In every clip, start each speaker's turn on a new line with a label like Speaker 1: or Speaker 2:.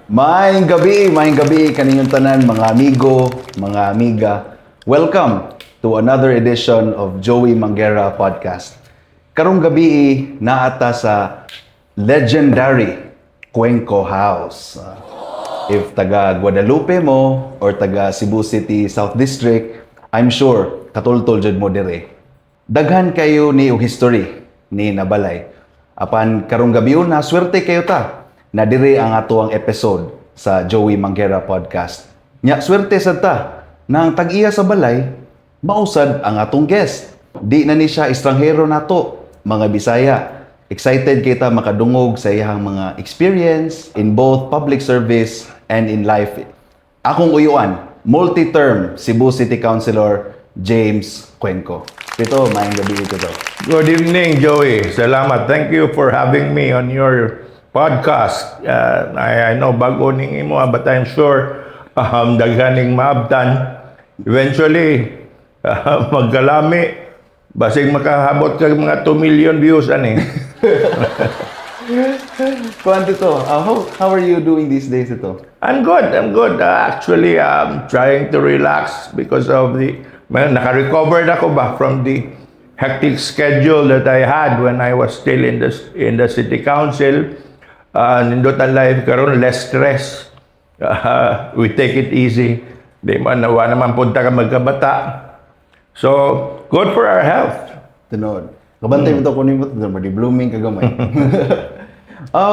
Speaker 1: Maayong gabi kaninyong tanan mga amigo, mga amiga. Welcome to another edition of Joey Manguera Podcast. Karong gabi naata sa legendary Cuenco House. If taga Guadalupe mo or taga Cebu City South District, I'm sure katultol jud mo dire. Daghan kayo ni og history ni Nabalay. Apan karong gabi na swerte kayo ta na dire ang atuang episode sa Joey Manguera Podcast. Nya swerte sad ta nang tag-iya sa balay mausad ang atong guest. Di na ni siya estranghero nato, mga Bisaya. Excited kita makadungog sa iyang mga experience in both public service and in life. Akong uyuan, multi-term Cebu City Councilor James Cuenco. Ito, maayong gabi ito to.
Speaker 2: Good evening, Joey. Salamat. Thank you for having me on your podcast. I know bago ning imo, but I'm sure daghaning maabtan. Eventually, magkalami. Basig makahabot ka mga 2 million views, ani.
Speaker 1: Kuwanto to, how are you doing these days ito?
Speaker 2: I'm good. Actually, I'm trying to relax because of naka-recovered ako ba from the hectic schedule that I had when I was still in the city council. Nindot ang life karon, less stress. We take it easy. Di man nawa naman punta ka magkabata. So, good for our health.
Speaker 1: Tunod. Kabantay mo ito kunin mo ito, di blooming kagamay.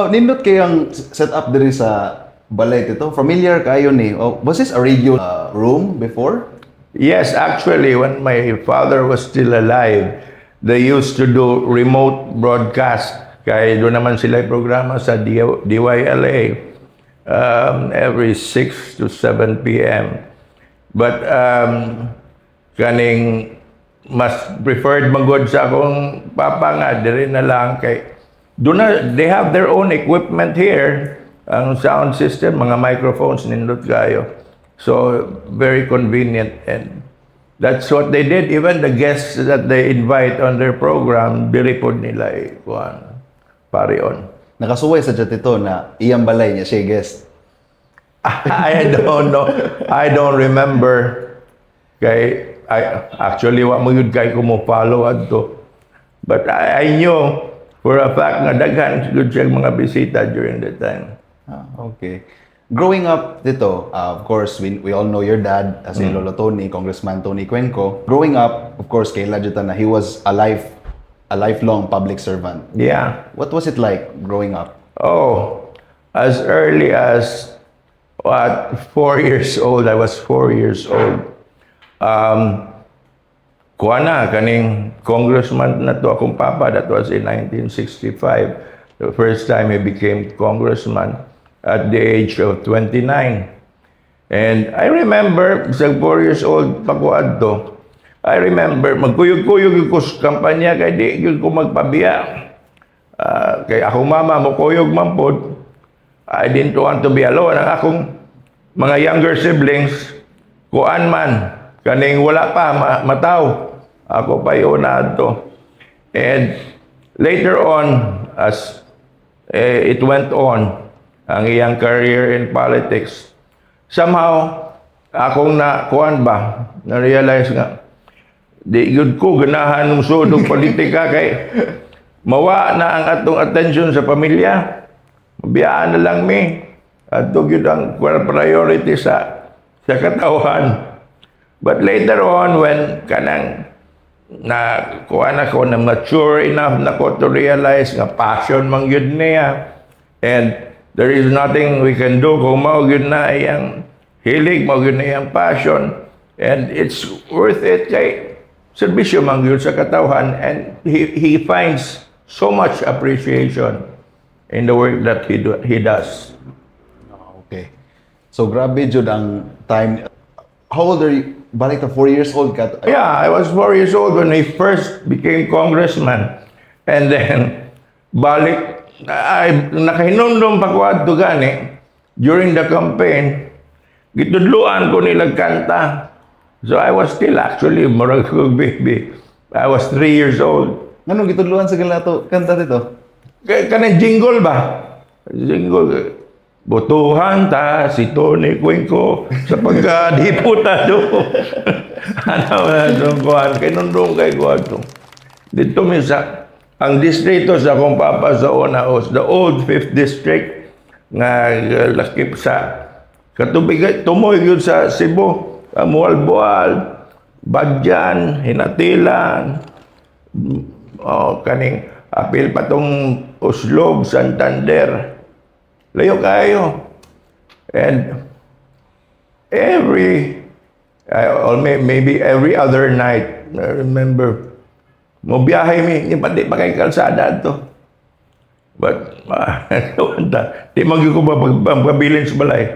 Speaker 1: Nindot kayang set up diri sa balay ito. Familiar kayo ni. Was this a radio room before?
Speaker 2: Yes, actually, when my father was still alive, they used to do remote broadcast. Kaya doon naman sila programa sa DYLA every 6 to 7 p.m. But kaning mas preferred magod sa akong papa nga, diri na lang kay doon na, they have their own equipment here. Ang sound system, mga microphones nindot kayo. So, very convenient, and that's what they did. Even the guests that they invite on their program, diripod nila parion.
Speaker 1: Nakasuway sa dyan ito na iyang balay niya siya guest.
Speaker 2: I don't know. I don't remember. Actually, wa mo yun kay kumupalo adto. But I knew for a fact na daghan good siya mga bisita during that time.
Speaker 1: Okay. Growing up dito, of course, we all know your dad as Lolo Tony, Congressman Tony Cuenco. Growing up, of course, kay Lajutan na he was a lifelong public servant.
Speaker 2: Yeah.
Speaker 1: What was it like growing up?
Speaker 2: Oh, as early as 4 years old. I was 4 years old. Kaning congressman na to akong papa. That was in 1965. The first time he became congressman at the age of 29. And I remember, sa 4 years old pa ko adto, I remember, magkuyog-kuyog ko sa kampanya kay di yun ko magpabiya. Kay akong mama mo kuyog mampod. I didn't want to be alone. Ang akong mga younger siblings, kuan man, kaning wala pa, mataw. Ako pa yun na adto. And later on, as it went on, ang iyang career in politics, somehow, akong na-realize nga, di yun ko ganahan ng sudong politika kay mawa na ang atong attention sa pamilya. Mabiyaan na lang mi. At yun ang priority sa katauhan. But later on, when kanang kuan ako na mature enough na ko to realize nga passion man yun niya, and there is nothing we can do kung mao yun na iyang hilig, mao yun na iyang passion, and it's worth it kay serbisyo man yun sa katauhan, and he finds so much appreciation in the work that he does.
Speaker 1: Okay. So grabe jud ang time. How old are you? Balik na 4 years old ka?
Speaker 2: Yeah, I was 4 years old when he first became congressman. And then, nakahinumdum pa ko adto gani, during the campaign, gitudluan ko nilang kanta. So I was still actually murag baby. I was 3 years old.
Speaker 1: Anong gitudluan sa galato kanta dito?
Speaker 2: Kanang jingle ba? Jingle. botohan ta si Tony Cuenco sa pagka-diputado. Ano na itong kuhan? Kinundong kay kuhan to. Dito misa, ang distrito sa akong papa sa una was the old 5th district nga lakip sa katubig, tumoy yun sa Cebu, Mualboal, Badyan, Hinatilan, kaning apil pa tong Uslob, Santander. Layo kayo. And maybe every other night, I remember, biyahe mi, pati pa kay kalsada to. But, di magiging ko pagpabilin sa balay.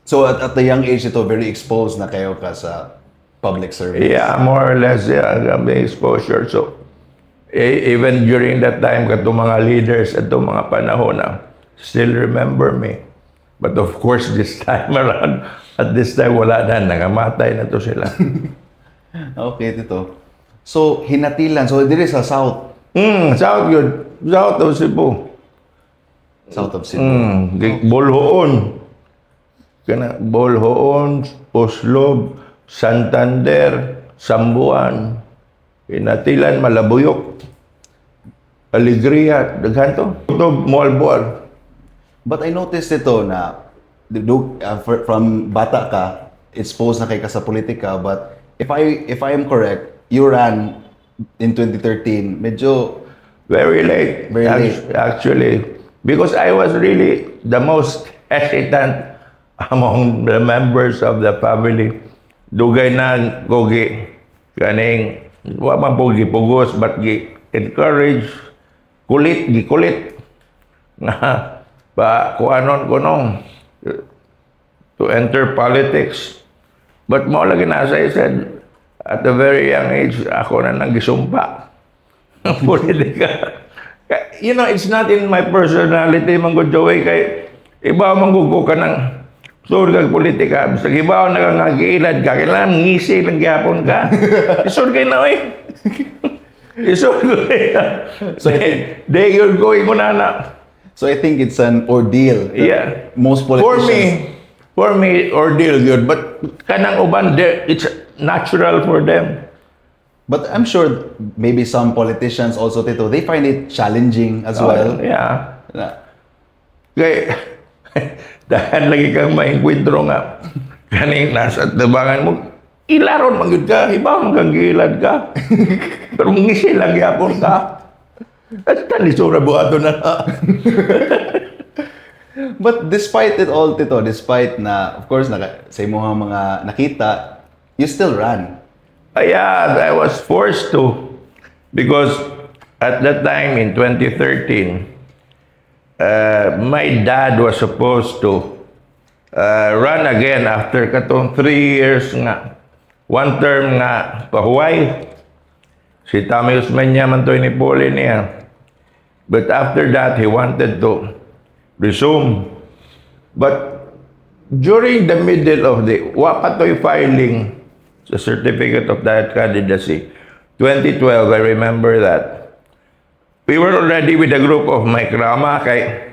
Speaker 1: So at the young age ito, very exposed na kayo ka sa public service.
Speaker 2: Yeah, more or less, yeah, may exposure. So, even during that time, katong mga leaders at itong mga panahon na still remember me. But of course, this time around, at this time, wala na, nangamatay na to sila.
Speaker 1: Okay, Tito. So, Hinatilan. So, diri sa south.
Speaker 2: South yun. South of Cebu.
Speaker 1: South of Cebu.
Speaker 2: Bolhoon. Kana, Bolhoon, Oslob, Santander, Sambuan, Hinatilan, Malabuyok, Alegria, daghan to. Ito, Mualboal.
Speaker 1: But I noticed ito na from bata ka, exposed na kay ka sa politika, but if I am correct, you ran in 2013, medyo
Speaker 2: Very late.
Speaker 1: Very late.
Speaker 2: Actually, because I was really the most hesitant among the members of the family. Dugay na kogi kaning wa man po gipugos but encourage kulit nga pa kuanon ko nung to enter politics. But mo lagi na, as I said, at a very young age, ako na nagisumpa. Politika. You know, it's not in my personality, Manggod Joey, kay iba manggugo ka ng sure kag politika. Sa iba na nag-iilad ka, kailangan ngisi lang gyapon ka. Isur kay na, eh. Isur ko so, they you're going mo na.
Speaker 1: So I think it's an ordeal. that
Speaker 2: Yeah.
Speaker 1: Most politicians.
Speaker 2: For me, ordeal good. But kanang uban, it's natural for them.
Speaker 1: But I'm sure maybe some politicians also, Tito, they find it challenging as well.
Speaker 2: Yeah.
Speaker 1: Na-
Speaker 2: Kaya, dahil lagi kang maingkwentro nga, kaning nasa tabangan mo, ilaron magud ka, iba kang gilad ka. Pero ngisi lang yapon ka. At talisura buhato na.
Speaker 1: But despite it all, Tito, despite na, of course, sa imo mga nakita, you still ran.
Speaker 2: Yeah, I was forced to because at that time in 2013, my dad was supposed to run again after katong 3 years nga. One term nga pa Hawaii. Si Tommy Usmanya man to inipuli niya. But after that, he wanted to resume. But during the middle of the wapatoy filing the certificate of that candidacy, 2012, I remember that. We were already with a group of Mike Rama, kay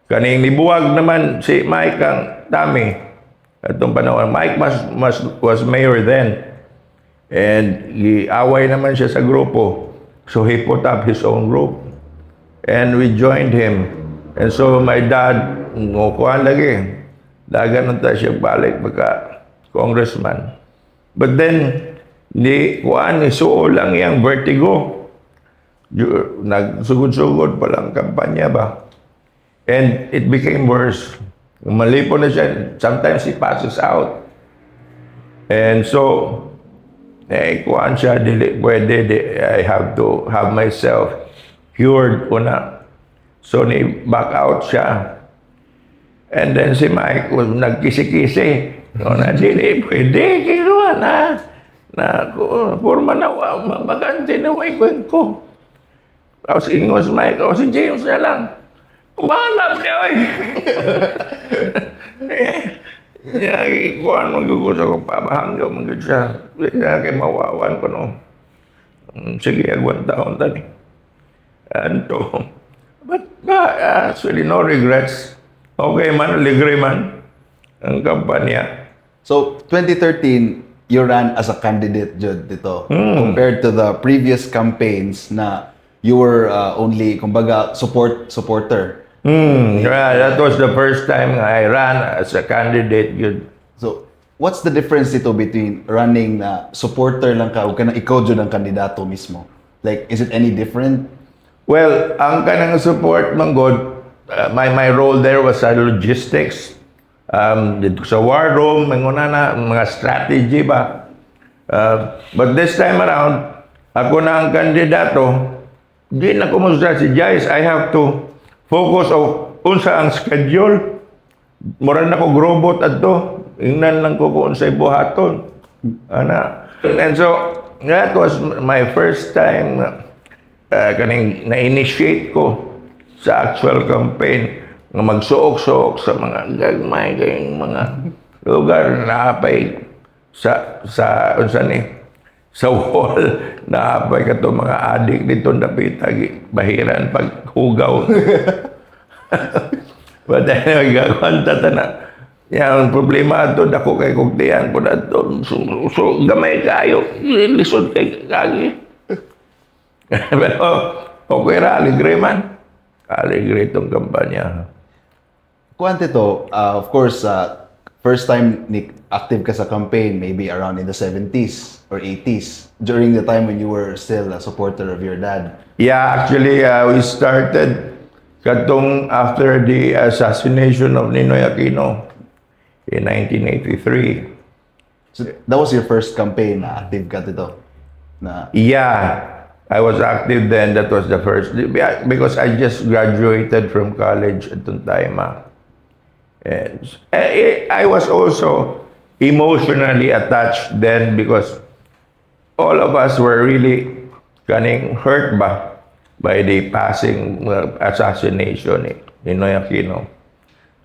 Speaker 2: kaning nibuwag naman si Mike ang Tami. Atong panahon, Mike was mayor then. And away naman siya sa grupo. So he put up his own group. And we joined him. And so my dad, ngukuhan lagi. Dagan nung siya balik pagka congressman. But then, isuo lang yung vertigo. Nagsugod-sugod pa lang kampanya ba. And it became worse. Malipo na siya. Sometimes he passes out. And so, kuhaan siya, I have to have myself cured una. So, back out siya. And then si Mike was nagkisi-kisi. No, na dili, pwede, kinuha na forma na, maganti na waikwen ko. Tapos ingos Mike, si James na lang. Kumalap niya, oy. Kuhaan maggugusto ko, papahanggaw magod siya. Kaya kay mawawan ko, no. Sige, agwan taon tani. And to, but actually, no regrets. Okay man, libre man ang kampanya.
Speaker 1: So, 2013, you ran as a candidate, Jud, dito. Compared to the previous campaigns na you were only, kumbaga, supporter.
Speaker 2: Yeah, that was the first time I ran as a candidate. Yun.
Speaker 1: So, what's the difference dito between running na supporter lang ka o kana ikaw Jud ang kandidato mismo? Like, is it any different?
Speaker 2: Well, ang kanang support, Manggod, my role there was sa logistics. Dito sa war room, mga strategy ba. But this time around, ako na ang kandidato, di na ko mo strategize. I have to focus on unsa ang schedule. Mura na ko robot adto. Ingnan lang ko kung unsay buhaton. Ana. And so, that was my first time kaning na-initiate ko sa actual campaign nga magsuok-suok sa mga gagmay kayong mga lugar na apay sa unsa ni sa wall na apay kato mga adik dito napitagi bahiran pag hugaw. But anyway, gagawanta ta na. Yang problema ato dako kay kugtian po ato. So gamay kayo, lisod kay kagi. Pero okay ra, aligre man. Aligre itong kampanya.
Speaker 1: Kuwante to, of course, first time ni active ka sa campaign, maybe around in the 70s or 80s, during the time when you were still a supporter of your dad.
Speaker 2: Yeah, actually, we started katong after the assassination of Ninoy Aquino in 1983.
Speaker 1: So, that was your first campaign na active ka dito? Na,
Speaker 2: Yeah, I was active then. That was the first. Because I just graduated from college at the time. And I was also emotionally attached then because all of us were really getting hurt by the passing assassination ni Ninoy Aquino.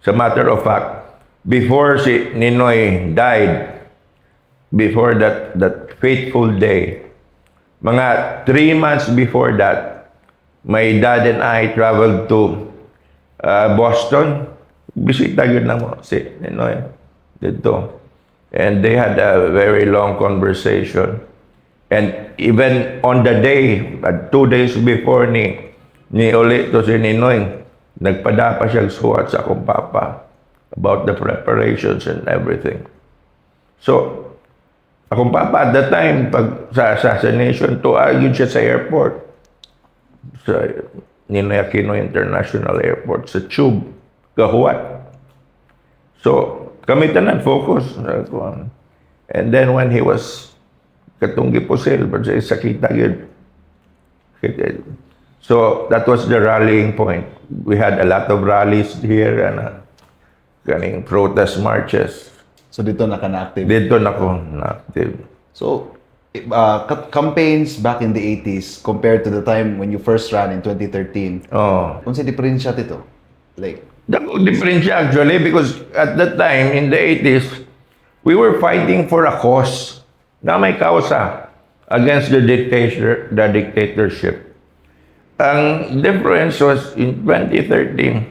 Speaker 2: As a matter of fact, before si Ninoy died, before that fateful day, mga 3 months before that, my dad and I traveled to Boston. Bisita yun na mo si Ninoy dito. And they had a very long conversation. And even on the day, 2 days before ni uli to si Ninoy, nagpadapa siya suwat sa akong papa about the preparations and everything. So, akong papa at that time, pag sa assassination, yun siya sa airport. Sa Ninoy Aquino International Airport, sa tube, gahuat. So, kami tanan focus. And then when he was katong gipusil, but sa sakita yun. So, that was the rallying point. We had a lot of rallies here and kaning protest marches.
Speaker 1: so dito na ka na-active.
Speaker 2: Dito na ko na-active.
Speaker 1: So, campaigns back in the 80s compared to the time when you first ran in 2013, kung sa diferensya dito? Like,
Speaker 2: Dako diferensya actually because at that time in the 80s, we were fighting for a cause na may kausa against the dictatorship. Ang difference was in 2013,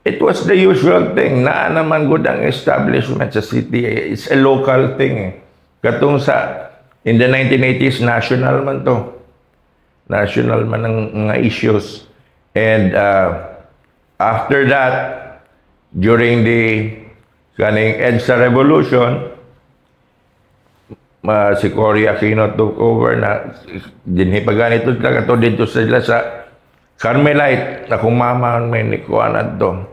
Speaker 2: it was the usual thing na naman good ang establishment sa city. It's a local thing. Katong in the 1980s, national man to. National man ang mga issues. And after that, during the EDSA revolution, si Cory Aquino took over na dinhipaganito talaga to dito sila sa Carmelite na kung mama may nikuan to.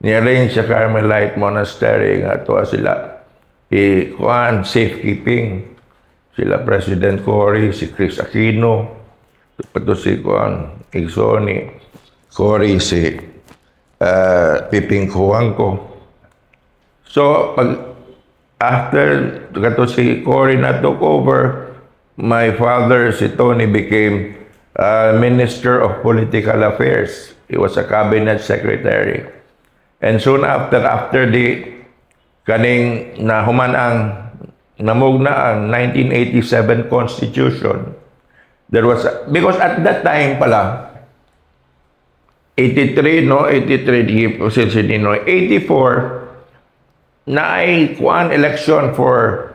Speaker 2: Ni-arrange sa Carmelite Monastery nga to sila kuan safekeeping. Sila President Cory, si Chris Aquino, pato si kuan Exoni, Cory, si Piping Kuwangko. So, after kato si Cory na took over, my father, si Tony, became Minister of Political Affairs. He was a cabinet secretary. And soon after the kaning nahuman ang namugna ang 1987 Constitution, there was because at that time pala 83, no? 83, di position si Ninoy. 84, na ay kuan election for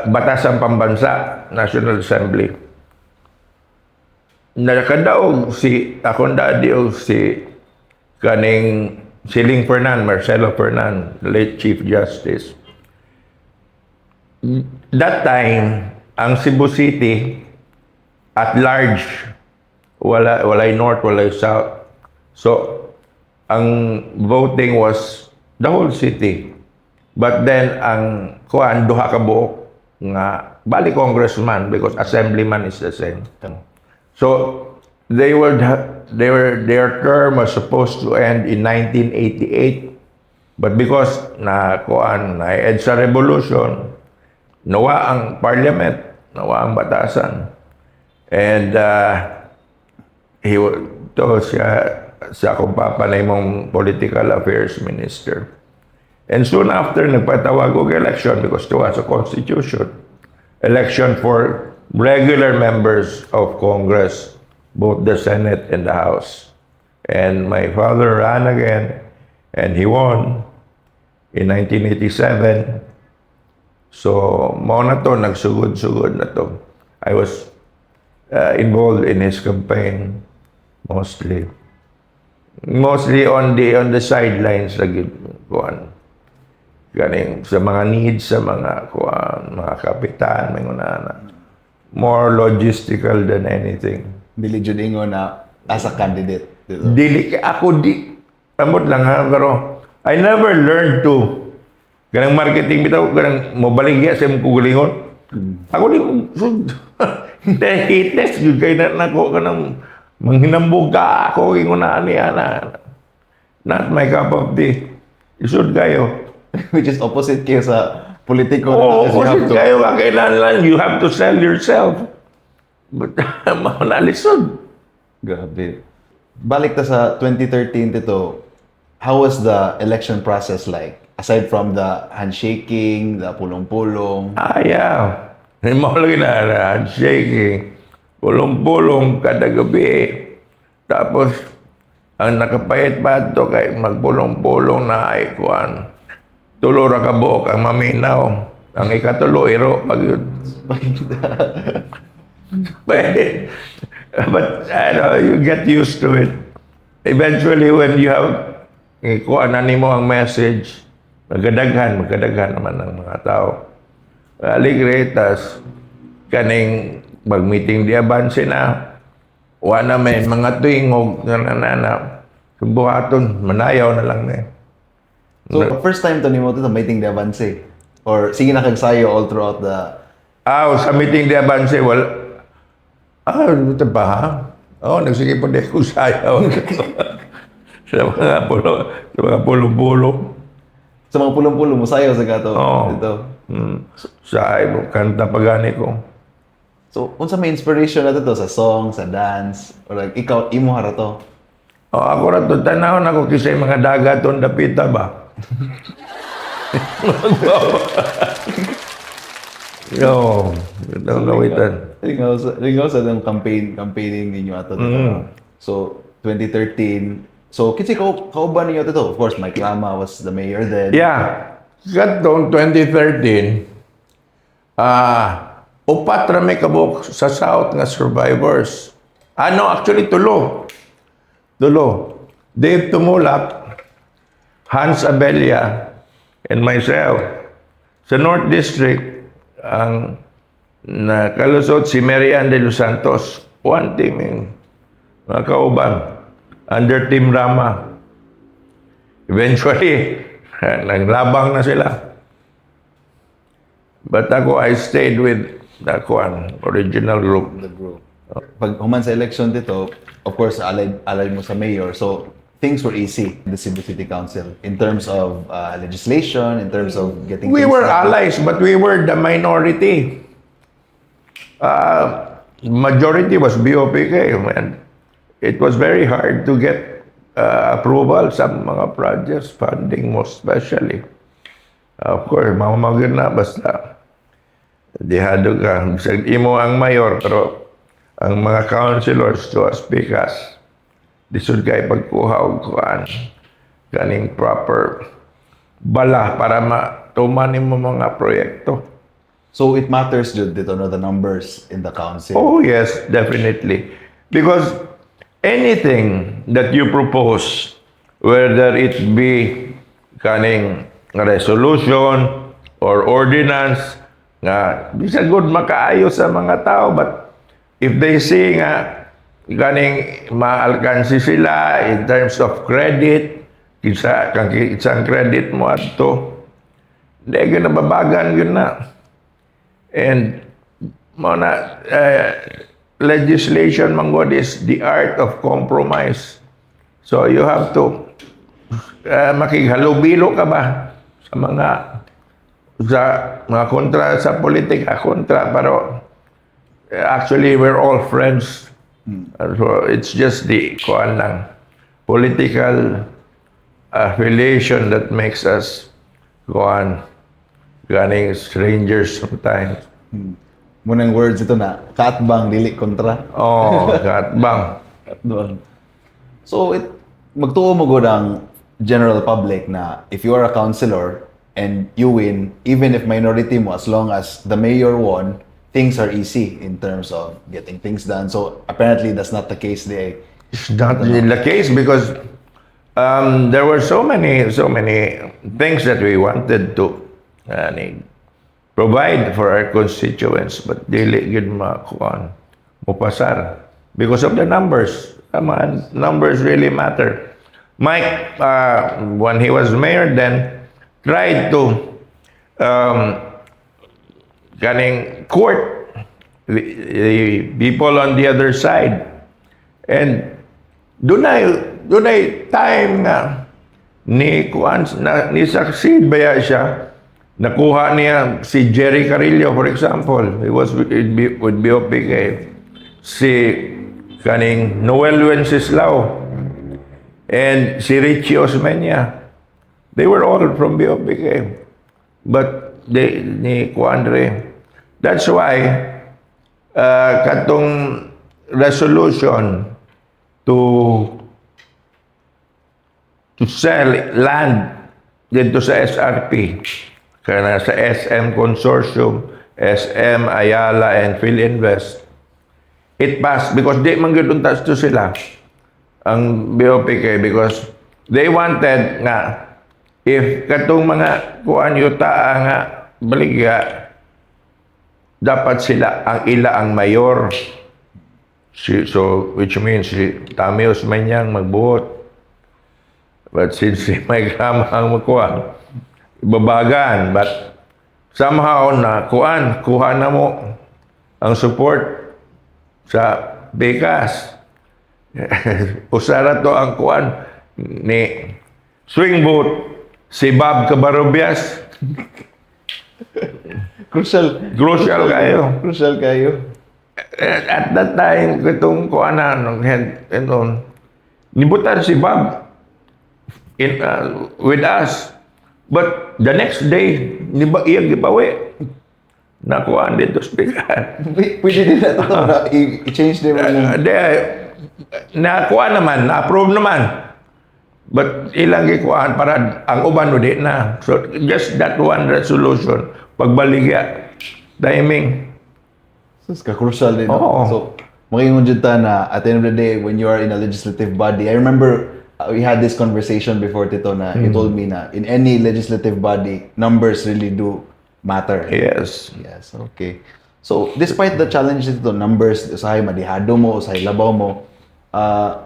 Speaker 2: Batasan Pambansa, National Assembly. Nakadaog si, akong daddy o si kaning Siling Fernan, Marcelo Fernan, late Chief Justice. That time, ang Cebu City at large, walay north, walay south. So, ang voting was the whole city. But then, ang kuan, duha ka buok nga, bali congressman because assemblyman is the same. So, their term was supposed to end in 1988. But because na kuan, na EDSA revolution, nawa ang parliament, nawa ang batasan. And to siya sa akong papa na imong political affairs minister. And soon after, nagpatawag og election because to was a constitution. Election for regular members of Congress, both the Senate and the House. And my father ran again, and he won in 1987. So, mao na to, nagsugod-sugod na to. I was involved in his campaign mostly. Mostly on the sidelines lagi kuan. Ganing sa mga needs sa mga kuan, mga kapitan, mga more logistical than anything.
Speaker 1: Dili jud ingon na as a candidate. Dito.
Speaker 2: Dili ako amot lang ha, pero I never learned to ganang marketing bitaw, ganang mobaligya sa imong kugalingon. Ako di hites yun kay na nako kanang manghinambog ka ako ingon na niya na not my cup of tea. Isod kayo.
Speaker 1: Which is opposite kayo sa politiko.
Speaker 2: Oo,
Speaker 1: kasi
Speaker 2: opposite kayo. Kailangan you have to sell yourself. But nalisod.
Speaker 1: Grabe. Balik ta sa 2013 dito, how was the election process like? Aside from the handshaking, the pulong-pulong.
Speaker 2: Yeah. Mo lagi na handshaking. Pulong-pulong kada gabi. Tapos, ang nakapayat pa ito kay magpulong-pulong na ay kuan. Tulo ra ka buok ang maminaw. Ang ikatulo, iro. Pag yun. But, you get used to it. Eventually, when you have kuan na nimo ang message, magkadaghan naman ng mga tao. Aligretas, kaning mag-meeting di abanse na, wala may mga tuingog na subuhaton, manayaw na lang na eh.
Speaker 1: So, first time to nimo to sa meeting de avance? Or sige na kagsayo all throughout the...
Speaker 2: Sa meeting di abanse, ito ba ha? Nagsige po di ko sayaw. sa mga pulong-pulong.
Speaker 1: Sa mga pulong-pulong, musayaw sa gato. Dito.
Speaker 2: Sa kanta pagani ko.
Speaker 1: So, unsa may inspiration na to sa song, sa dance, or like, ikaw, imo hara to?
Speaker 2: Ako ra to, tanawon ako kisay mga dagat on dapita ba? Yo, itong gawitan.
Speaker 1: Ringaw sa ng campaigning ninyo ato. So, 2013. So, kasi kauban ninyo ito. Of course, Mike Lama was the mayor then.
Speaker 2: Yeah. Katong 2013, upat ra may kabuk sa South nga survivors. Actually, tulo. Dave Tumulak, Hans Abella, and myself. Sa North District, ang nakalusot si Mary Ann de Los Santos. One team yung mga kauban. Under Team Rama. Eventually, naglabang na sila. But ako, I stayed with the original group.
Speaker 1: The group. Pag human sa election dito, of course, alay mo sa mayor. So, things were easy in the Cebu City Council in terms of legislation, in terms of getting
Speaker 2: We
Speaker 1: things
Speaker 2: were
Speaker 1: done.
Speaker 2: allies, but we were the minority. Majority was BOPK, and it was very hard to get approval sa mga projects, funding most especially. Of course, mamamagin na basta. Dihado ka. Bisag imo ang mayor, pero ang mga councilors to speak us. Disod kay pagkuha og kuan kaning proper bala para matuman nimo mga proyekto.
Speaker 1: So it matters, Jud, dito, no, the numbers in the council.
Speaker 2: Oh yes, definitely. Because anything that you propose, whether it be kaning resolution or ordinance, nga bisag good makaayo sa mga tao, but if they see nga kaning maalkansi sila in terms of credit, isang credit mo adto, hindi yun nababagan yun na. And muna, legislation manggod is the art of compromise. So you have to makighalubilo ka ba sa mga kontra sa politika, kontra, pero actually we're all friends. So it's just the kuan lang, political affiliation that makes us kuan ganing strangers sometimes.
Speaker 1: Munang words ito na, kaatbang, dili kontra.
Speaker 2: Oh, katbang.
Speaker 1: Doon. So, magtuo mo gud ang general public na if you are a councilor and you win, even if minority mo, as long as the mayor won, things are easy in terms of getting things done. So, apparently, that's not the case there.
Speaker 2: It's not the case because there were so many things that we wanted to provide for our constituents, but dili gid makuan mupasar because of the numbers. Numbers really matter. Mike, when he was mayor then, tried to court the people on the other side. And dunay time nga ni succeed baya siya. Nakuha niya si Jerry Carrillo, for example. He was with BOPK. Si kaning Noel Wenceslao and si Richie Osmeña. They were all from BOPK. But ni Kuandre. That's why katong resolution to sell land dito sa SRP, kaya sa SM Consortium, SM, Ayala, and PhilInvest, it passed because di man gyud untas to sila ang BOPK because they wanted nga if katong mga kuan yuta nga baligya dapat sila ang ila ang mayor. So which means si Tami Osmeña magbuot. But since si Mike Rama ang magkuha, ibabagan. But somehow kuha na mo ang support sa BICAS. Usara to ang kuan ni swing vote si Bob Cabarobias.
Speaker 1: Crucial
Speaker 2: kayo.
Speaker 1: Crucial kayo.
Speaker 2: At that time, itong kuanan, nibutan si Bob with us. But the next day, iyang gipawi. Nakuhaan dito speaker.
Speaker 1: Pwede din na ito na i-change din mo.
Speaker 2: Nakuhaan naman, na-approve naman. But ilang gikuhaan para ang uban mo di na. So just that one resolution, pagbaligya, timing.
Speaker 1: Crucial din.
Speaker 2: Oo.
Speaker 1: So, maging dyan ta na at the end of the day, when you are in a legislative body, I remember we had this conversation before, Tito, na you told me na in any legislative body, numbers really do matter.
Speaker 2: Yes.
Speaker 1: Yes, okay. So, despite the challenges ito, numbers, usahay madihado mo, usahay labaw mo,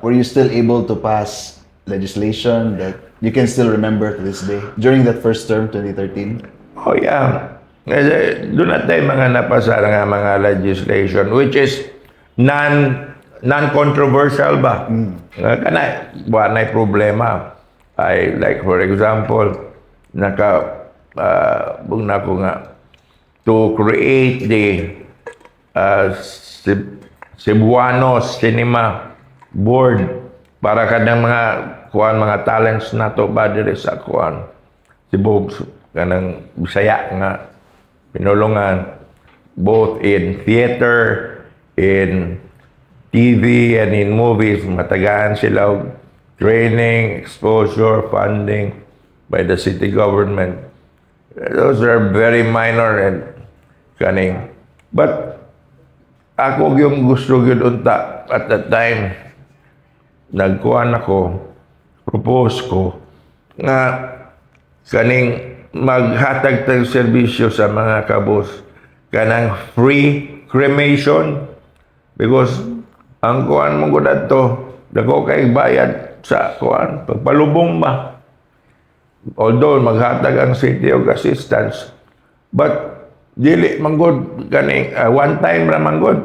Speaker 1: were you still able to pass legislation that you can still remember to this day during that first term, 2013?
Speaker 2: Oh yeah. Doon na tayo mga napasa nga mga legislation which is non-controversial ba? Kana, buwan na problema. Like for example, bugna ko nga to create the Cebuano Cinema Board para kadang mga talents na to ba diri sa Cebu kanang Bisaya nga pinulungan both in theater, in TV and in movies, matagaan sila og training, exposure, funding by the city government. Those are very minor and kaning. But ako yung gusto yun unta at that time, nagkuhan ako, propose ko, nga kaning maghatag tag serbisyo sa mga kabos kanang free cremation because ang kuan mo gud adto dako kay bayad sa kuan pagpalubong ba, although maghatag ang city og assistance but dili man gud kaning one time ra man gud.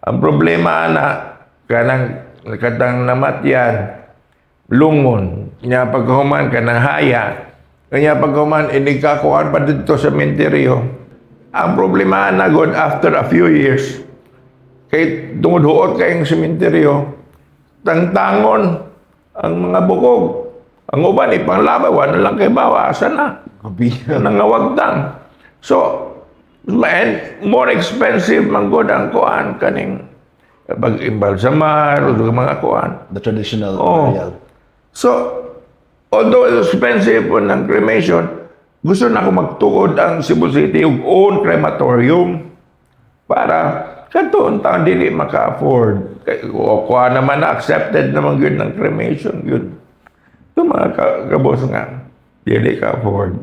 Speaker 2: Ang problema na kanang katang namatyan lungon nya paghuman kanang haya kanya paghuman inikakuan pa dito sa sementeryo. Ang problema na god after a few years kay tungod huot kayong sementeryo tangtangon ang mga bukog. Ang uban ipanglabaw wala lang kay bawasan na nangawagtang. So and more expensive man god ang kuan kaning pag-imbalsamar o mga kuan.
Speaker 1: The traditional
Speaker 2: Oh.
Speaker 1: burial.
Speaker 2: So, although it's expensive po ng cremation, gusto na ako magtukod ang Cebu City yung own crematorium para kanto taon dili maka-afford. O kuha naman na accepted naman yun ng cremation yun. Ito mga kabos nga, dili ka-afford.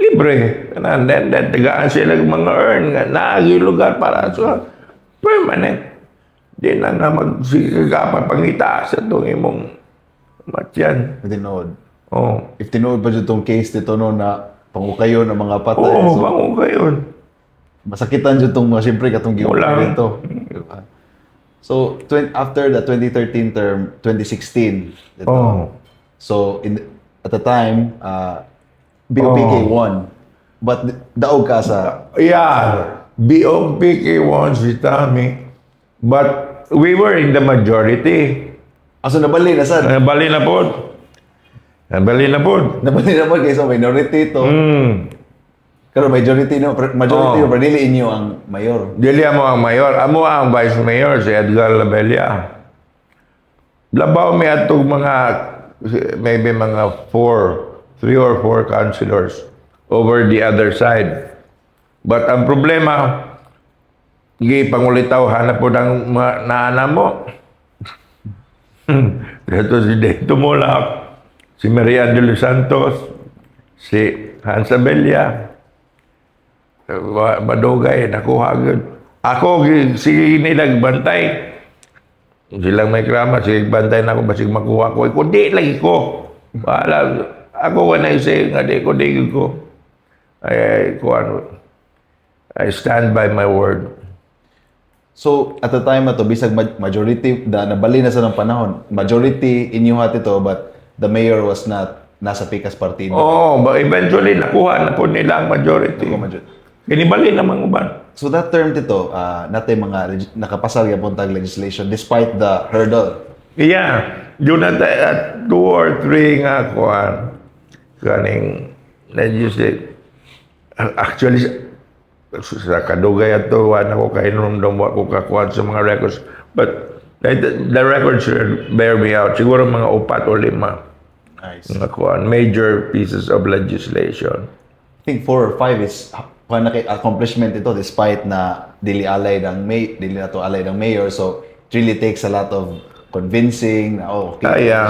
Speaker 2: Libre. And then tagaan sila mga earn nga naagi lugar para sa permanent. Di na na magsigagapan pangita sa itong imong matyan.
Speaker 1: Tinood.
Speaker 2: Oh.
Speaker 1: If tinood pa dyan itong case dito no na pangukayo ng mga patay.
Speaker 2: Oo,
Speaker 1: so,
Speaker 2: bango kayo.
Speaker 1: masakitan dyan itong mga siyempre katong
Speaker 2: Wala.
Speaker 1: giulit ito. So, after the 2013 term, 2016. Ito.
Speaker 2: Oh.
Speaker 1: So, at the time, BOPK won. But daog ka sa...
Speaker 2: Yeah, BOPK won si Tommy. But we were in the majority.
Speaker 1: Aso nabali na sad.
Speaker 2: Nabali na po. Nabali na po.
Speaker 1: Nabali na po kaysa minority to. Pero majority no, majority
Speaker 2: Oh.
Speaker 1: no, dili inyo ang mayor.
Speaker 2: Dili mo ang mayor. Amo ang vice mayor, si Edgar Labella. Labaw may atong mga, maybe mga 3 or 4 councilors over the other side. But ang problema, gipangulitaw hanap po ng mga naana mo. Ito si Dito Mulak, si Marian de los Santos, si Hans Abella, madugay, nakuha agad. Ako, sige nilagbantay. Silang may krama, sige bantay na ako, basig makuha ko. Kundi lagi ko. Wala, ako when I say nga di ko, I stand by my word.
Speaker 1: So, at the time na to, bisag majority, nabali na sa ng panahon, majority inyo hati to, but the mayor was not nasa Pikas Partido.
Speaker 2: Oo, but eventually nakuha na po nila ang majority. Kinibali naman uban.
Speaker 1: So that term dito, natin mga nakapasal yung puntag legislation despite the hurdle.
Speaker 2: Yeah, yun at 2 or 3 nga kuhan. Kaning, legislate. Actually, sa kadugay ato, wala ko kainomdom, wala ko kakuhan sa mga records. But the records should bear me out. Siguro mga 4 o 5.
Speaker 1: Nice.
Speaker 2: Mga kuhan, major pieces of legislation.
Speaker 1: I think 4 or 5 is accomplishment ito despite na dili na to alay ng mayor. So it really takes a lot of convincing na okay siya.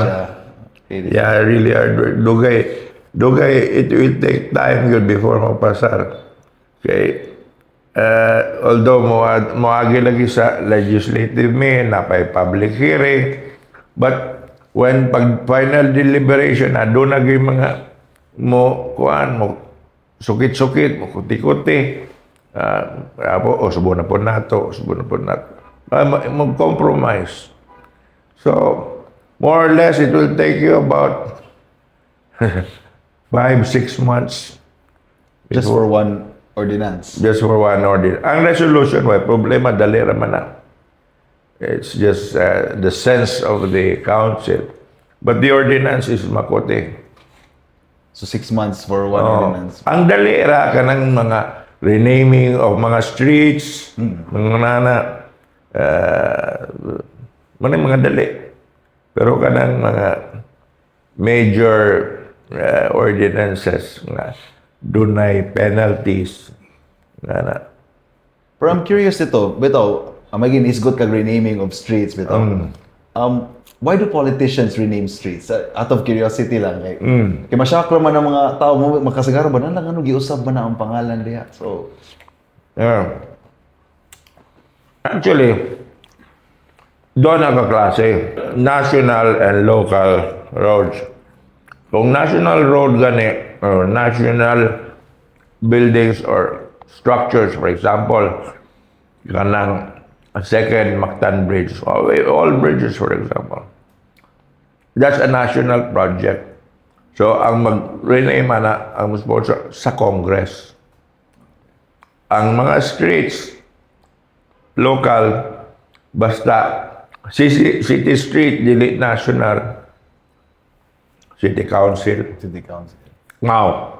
Speaker 2: Yeah, really hard. Dugay, it will take time yun before mapasar. Okay. Although moagi lagi sa legislative napay public hearing, but when pag final deliberation doon nagay mga mo sukit-sukit, mo kuti-kuti. Subo na po nato. Mag-compromise. So, more or less, it will take you about 5-6 months.
Speaker 1: Just for one ordinance.
Speaker 2: Just for one ordinance. Ang resolution, problema, dali raman na. It's just the sense of the council. But the ordinance is makote.
Speaker 1: So 6 months for one ordinance.
Speaker 2: Ang dalira ka ng mga renaming of mga streets, mga nana. mga dali. Pero kanang mga major ordinances nga dunay penalties nga na.
Speaker 1: Pero I'm curious dito, bitaw, maging isgot kag renaming of streets, bitaw. Why do politicians rename streets? Out of curiosity lang. Like, kaya masyakro man ang mga tao mo, makasagaro ba na lang, ano, giusab ba na ang pangalan diya? So,
Speaker 2: Actually, doon ang kaklase, national and local roads. Kung national road gani, or national buildings or structures, for example, kanang second Mactan Bridge, all bridges, for example. That's a national project. So, ang mag-rename na, ang sponsor sa Congress. Ang mga streets, local, basta city street, dili national, city council.
Speaker 1: City Council.
Speaker 2: Now,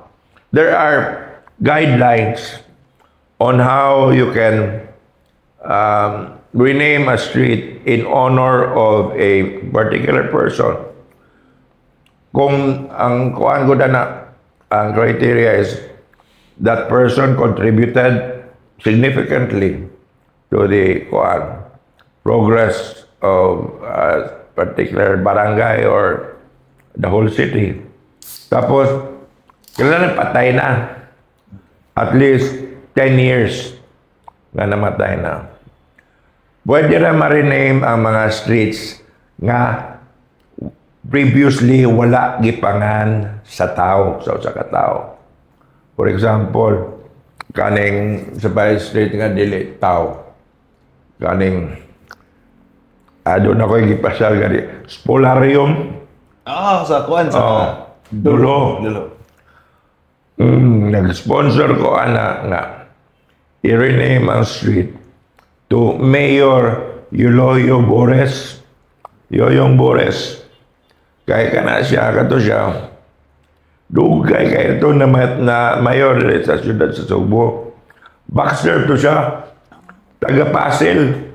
Speaker 2: there are guidelines on how you can rename a street in honor of a particular person. Kung ang kuan ko na, ang criteria is that person contributed significantly to the kuan progress of a particular barangay or the whole city. Tapos, kailangan patay na. At least 10 years na namatay na. Pwede na ma-rename ang mga streets nga previously wala gipangan sa tao, sa katao. For example, kaning sa Bay Street nga dili tao. Kaning doon ako yung gipasal gani Spolarium.
Speaker 1: Sa kuan sa
Speaker 2: Dulo. Nag-sponsor ko nga i-rename ang street to Mayor Yuloyo Bores. Yoyong Bores. Kaya ka na siya, kato siya. Dugay kayo ito na mayor sa siyudad sa Subo. Boxer to siya. Taga-Pasil.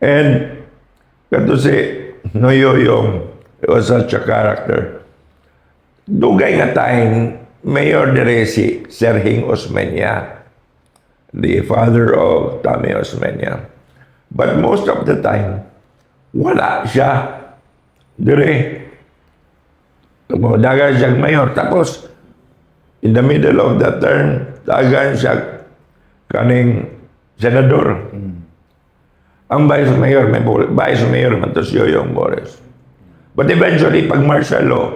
Speaker 2: And kato si Noyoyong. He was such a character. Dugay nga tayong Mayor dire si Serhing Osmeña, the father of Tommy Osmeña. But most of the time, wala siya. Dire, dagan siyang mayor. Tapos, in the middle of the term, dagan siya kaning senador. Ang vice mayor, may vice mayor man to si Yoyong Bores. But eventually, pag martial law,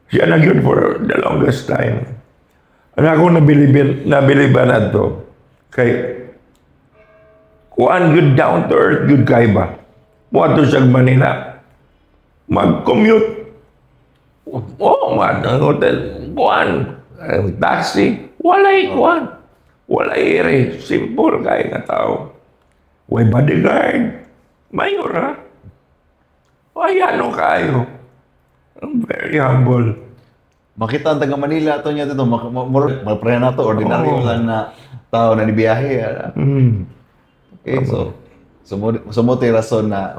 Speaker 2: siya na yun for the longest time. Ano ako nabiliban na to? Kay, kuan good down to earth, good kay ba? Muha to siyang Manila. Mag-commute. Ang hotel. Kuan. Taxi. Walay kuan. Walay ere. Simple kay nga tao. Way bodyguard. Mayor ha? Ayano kayo. I'm very humble.
Speaker 1: Makita ang taga Manila ato niya dito, mapreha na to, ordinaryo lang na tao na nibiyahe. Okay, so sumuti rason na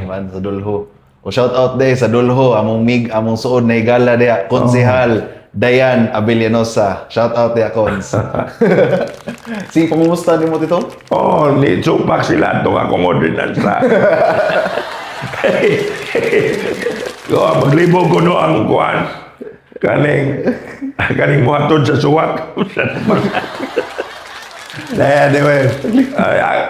Speaker 1: man sa Dulho. O shout out day sa Dulho, among suod na igala dia, Konsehal Dayan Abellanosa. Shout out dia Cons. Si pangumusta nimo dito?
Speaker 2: Ni supak sila to akong ordinansa. Maglibog ko no ang kuan. Kaning muhatod sa suwak. Anyway,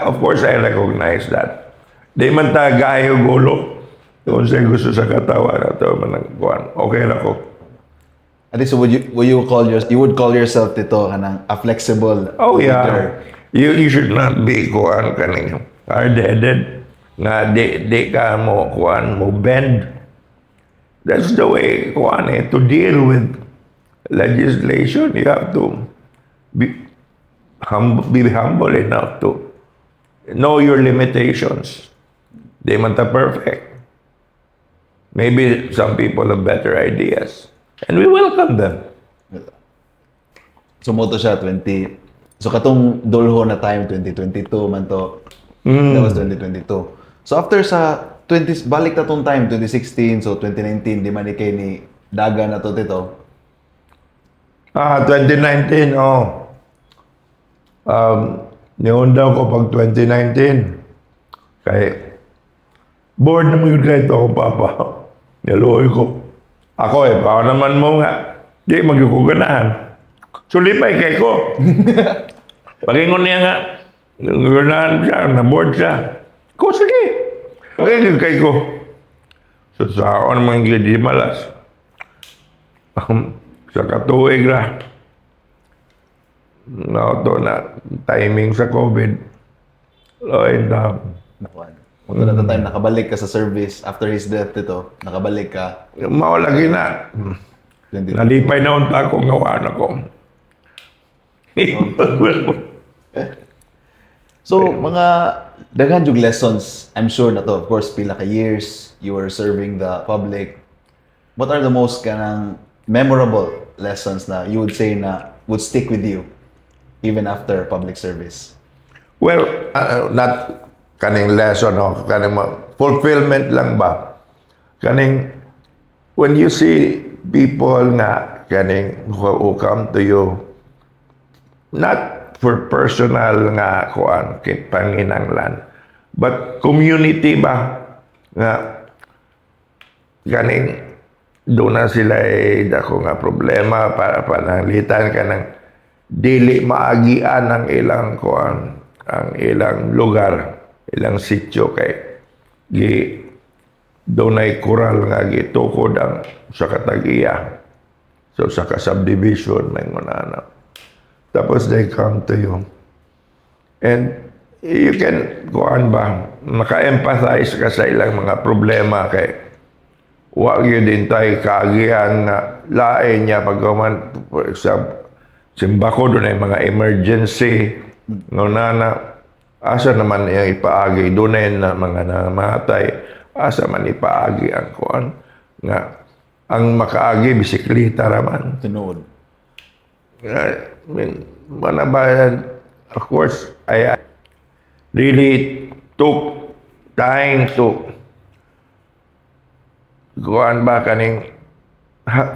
Speaker 2: of course I recognize that. Di man ta gayo gulo. Kung siya gusto sa katawa na ito, kuan. Okay na ko.
Speaker 1: At least you would call yourself dito kanang a flexible
Speaker 2: leader. You should not be kuan kaning hard-headed nga di ka mo kuan mo bend. That's the way kuan to deal with legislation. You have to be humble enough to know your limitations. Di man ta perfect. Maybe some people have better ideas. And we welcome them.
Speaker 1: Sumoto siya So katong Dulho na time 2022 man to. That was 2022. So after sa 20, balik na tong time, 2016, so 2019, di man ni kay ni Daga na to dito.
Speaker 2: 2019, oh. Niunda ko pag 2019. Kay bored naman yun kahit ako, Papa. Niluoy ko. Ako baka naman mo nga. Di magkukuganahan. Sulipay kay ko. Pagingon niya nga. Ganahan siya, na-board siya. Ko, sige. Pagingon kay ko. So sa ako naman hindi malas. Sa katuig na. To na timing sa COVID. And
Speaker 1: Kung na time nakabalik ka sa service after his death dito, nakabalik ka.
Speaker 2: maulagi na.
Speaker 1: 2022.
Speaker 2: Nalipay na unta ko ngawa na ko.
Speaker 1: So, mga daghan yung lessons, I'm sure na to. Of course, pila ka years you were serving the public. What are the most kanang memorable lessons na you would say na would stick with you even after public service?
Speaker 2: Well, not kaning lesson, no? Kaning fulfillment lang ba? Kaning, when you see people nga, kaning who come to you, not for personal nga kuan kay panginanglan, but community ba nga kaning doon na sila dako nga problema para pananglitan ka ng dili maagian ang ilang kuan, ang ilang lugar, ilang sityo kay gi doon ay kural nga gitukod ang sa katagiya. So sa subdivision may ngunana. Tapos they come to you. And you can, kuan ba, maka-empathize ka sa ilang mga problema kay wag yun din tayo kaagihan na lain niya pagkaman sa simbako doon ay mga emergency ngunana asa naman niya ipaagi doon ay na mga namatay asa man ipaagi ang kuan nga ang makaagi bisikleta raman.
Speaker 1: Tinuod.
Speaker 2: I mean, manabayan, of course, I really took time to kuan ba kaning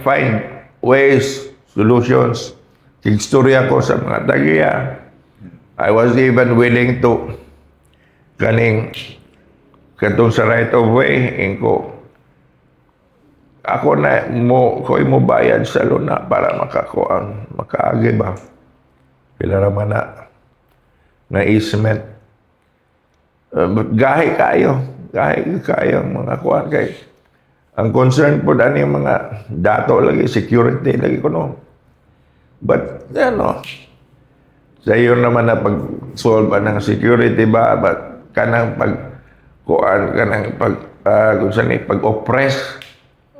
Speaker 2: find ways, solutions. Istorya ko sa mga tagiya. I was even willing to kaning katong sa right of way ko ako na ko'y mo bayad sa luna para makakuan, makaagi ba? Pila raman na easement. Gahi kayo mga kuan kay ang concern po dani mga dato lagi, security lagi ko no. But sa iyo naman na pag-solve ng security ba, but kanang pag-kuan, kanang pag-oppress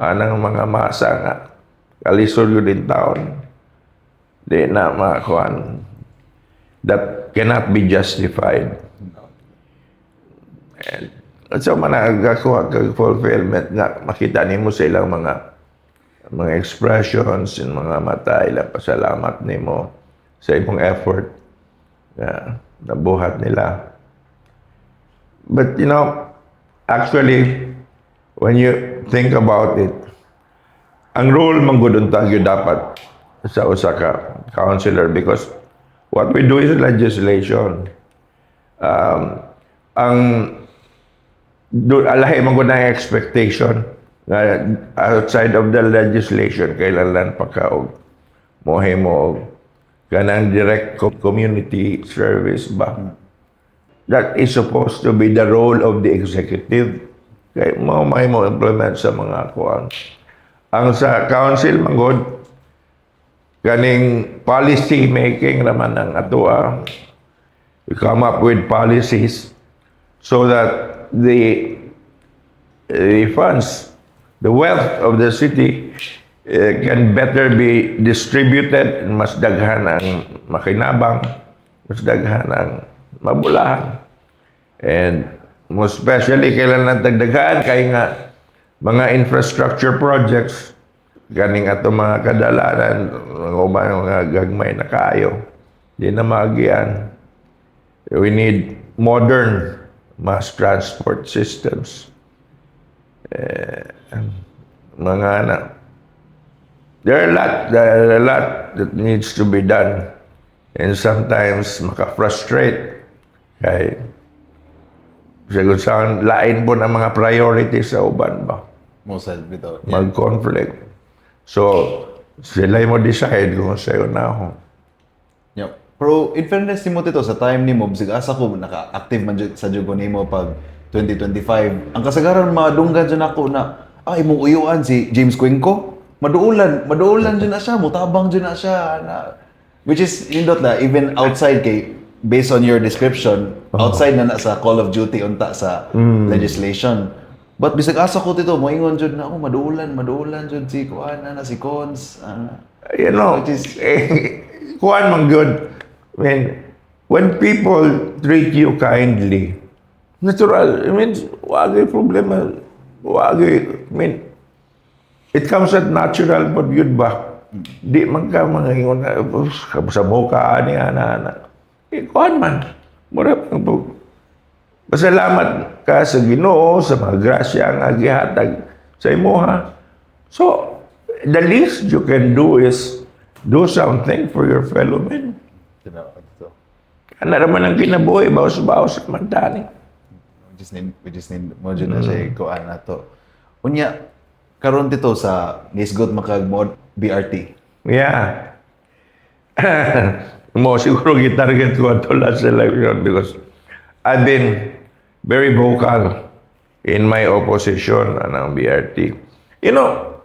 Speaker 2: anang mga masa nga kalisod yun din taon di na makuan that cannot be justified. And so managakuha kag fulfillment nga makita nimo sa ilang mga expressions in mga mata ilang pasalamat nimo sa imong effort na nabuhat nila. But actually when you think about it, ang role man gud unta gyud dapat sa usa ka councilor because what we do is legislation. Ang alahi man gud ang expectation nga outside of the legislation kailangan pagkaog mohimo kanang direct community service ba. That is supposed to be the role of the executive. Kaya may mo implement sa mga kuan. Ang sa council manggod kaning policy making naman ang atua. We come up with policies so that the funds, the wealth of the city can better be distributed, mas daghan ang makinabang, mas daghan ang mabulahan. And most especially kailangan dagdagan kay nga mga infrastructure projects ganing ato mga kadalanan mga gagmay na kaayo di na maagian. We need modern mass transport systems. Mga anak. There are a lot that needs to be done. And sometimes maka-frustrate. Kaya siguro saan lain po ng mga priorities sa uban ba?
Speaker 1: Most bitaw.
Speaker 2: Mag-conflict. So, sila mo decide kung sa'yo na ako.
Speaker 1: Yep. Pero in fairness nimo tito sa time nimo bisag asa ko naka-active man jud sa jugo nimo pag 2025. Ang kasagaran madunggan jud nako na imong uyuan si James Cuenco. Maduulan jud na siya, mutabang jud na siya na which is indot na even outside kay based on your description, outside na sa Call of Duty unta sa legislation. But bisag asa ko tito moingon jud na maduulan jud si kuan na si Cons.
Speaker 2: You know,
Speaker 1: Which is-
Speaker 2: kuhan man good. I mean, when people treat you kindly, natural, I mean, wagay problema. Wagay, I mean, it comes at natural but yun ba? Di man ka mga ingon na, sa mukha niya na. Kuhan man. Mura pang pasalamat ka sa Ginoo, sa mga grasya nga gihatag sa imuha. So, the least you can do is do something for your fellow men. Ano naman ang kinabuhi, bawas-bawas sa mantani.
Speaker 1: We just need mo jud na siya kuan nato. Unya karon tito sa nisgot makag mod BRT.
Speaker 2: Yeah. Mo siguro gitarget ko ato last election because I've been very vocal in my opposition ng BRT. You know,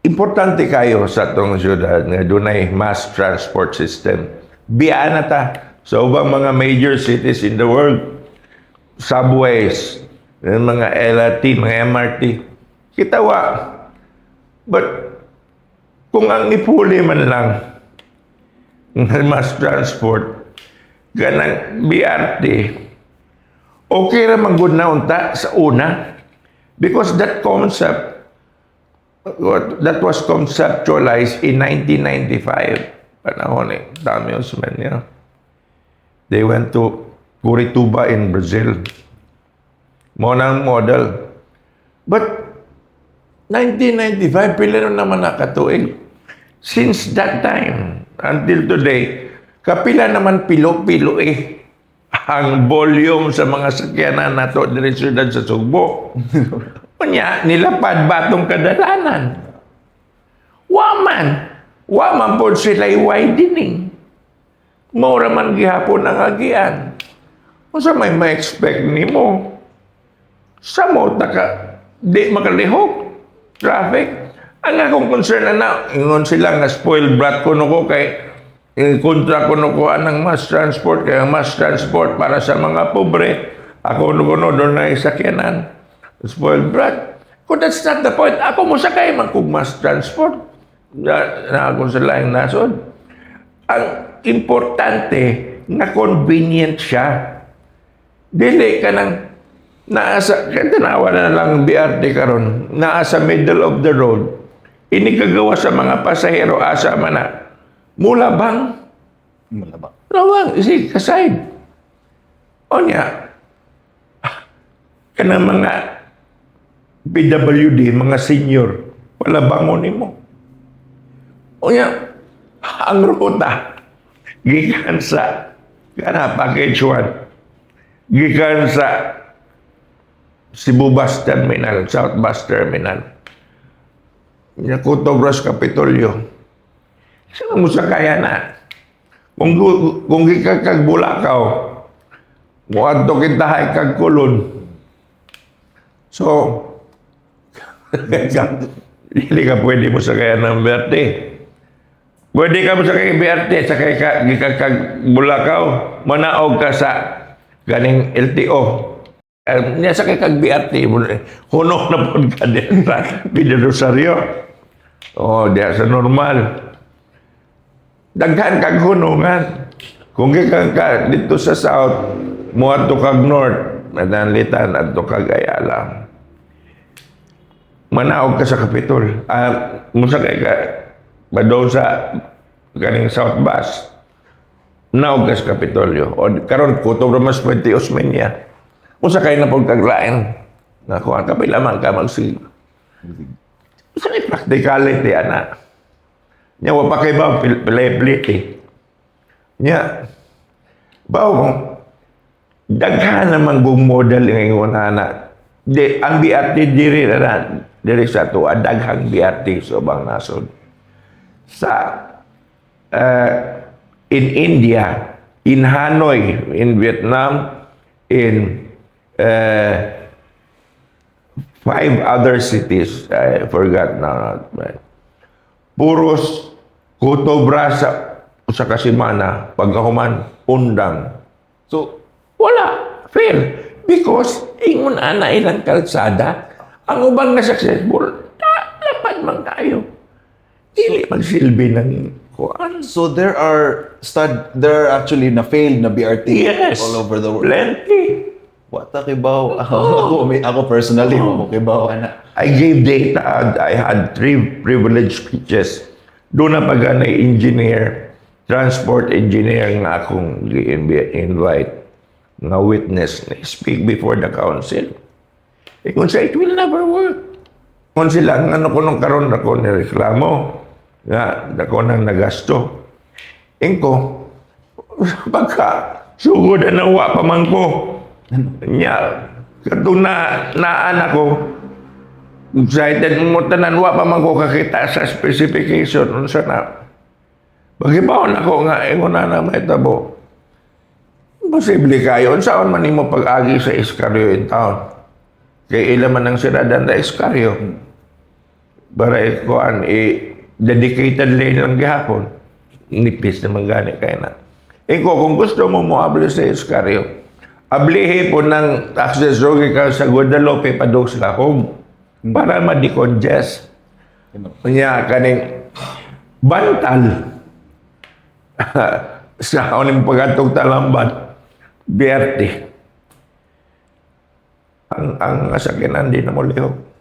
Speaker 2: importante kayo sa itong syudad nga dunay mass transport system. Biyaan na ta sa ubang mga major cities in the world. Subways, mga LRT, mga MRT. Kitawa. But kung ang ipuli man lang ng mass transport, ganang BRT, okay ramang good na unta sa una. Because that concept, that was conceptualized in 1995. Panahon Dami Osman, you know. They went to Curitiba in Brazil. Mo nang model. But 1995, pila na naman nakatuig. Since that time, until today, kapila naman pilo-pilo ang volume sa mga sakyanan nato diri syudad sa Sugbo. Kunya, nilapad batong kadalanan. Waman po sila'y widening. Maura man gihapon ang agian. Kung sa may ma-expect ni mo, sa mo, di makalihok. Traffic. Ang akong concern na ingon sila nga spoiled brat ko ko kay kontra ko ng mass transport kaya mass transport para sa mga pobre. Ako doon na isakyanan. Spoiled brat. Kung that's not the point, ako mo sakay man kung mass transport. Na ako sa laing nasod. Ang importante na convenient siya. Dili ka nang tanawa na lang BRT karon, sa middle of the road. Inikagawa sa mga pasahero asa man na. Mula bang? Isi kaside. O niya, kanang mga PWD, mga senior, wala bangon mo. O niya, ang ruta, gikan sa, package 1, gikan sa Cebu Bus Terminal, South Bus Terminal, Yakuto Gross Capitolio. Saan mo sa kaya na? Kung gikakag Bulacau, muadto kita hay kag Kulon. So, hindi ka pwede mo sakay ng BRT. Pwede ka mo sakay BRT, sakay ka gikakag Bulacau, manaog ka sa ganing LTO. Niya sakay kag BRT, hunok na po ka din sa Piderosario. Diya sa normal. Daghan kag hunungan. Kung gikan ka dito sa south, muadto kag north, madanlitan adto kag Ayala. Manaog ka sa Capitol. Musakay ka doon sa ganing South Bus. naog kas Kapitolyo. O karon kutob ramas Puente Osmeña. Usa kay na pagkaglain. Nakuha ka lamang ka magsig. Sa practicality ana. Nya wa pa kay ba pilipliti. Nya bawo mo daghan naman gong model ngayon ana. Di ang BRT diri sa tuwa daghang BRT sa ubang nasod. Sa in India, in Hanoi, in Vietnam, in 5 other cities, I forgot now. Puros kutobra sa kasimana, pagkahuman, undang. So, wala. Fair. Because, ingon ana ilang kalsada, ang ubang na successful, lapad man tayo. Dili magsilbi ng kuan.
Speaker 1: So there are actually na failed na BRT
Speaker 2: Yes.
Speaker 1: all over the world.
Speaker 2: Plenty.
Speaker 1: What kibaw? Ako personally mo kibaw ana.
Speaker 2: I gave data. I had 3 privileged speeches. Doon na pag engineer, transport engineer nga akong invite na witness na speak before the council. Kung sa it will never work. Kung sila, ano ko nung karon ako nireklamo, nga, ako nang nagasto. Ingko, pagka, sugod na nawa pa man ko. Nya, katong naan ako, excited mo tanan, wa pa man ko kakita sa specification, unsa na. Bagibawon ako nga, ingon na may tabo. Posible kayo, saan man mo pag-agi sa Iscario in town. Kaya ilan man ang siradan na Iscario. Para ikuan, dedicated lane lang gihapon. Nipis naman gani kayo na. Iko, kung gusto mo abli sa Iscario, ablihe po ng access road ka sa Guadalupe padung sa Lahog para ma-decongest. Kanya kaning bantal sa uning pagkatog talambat, BRT. Ang sakinan din na mo lihok.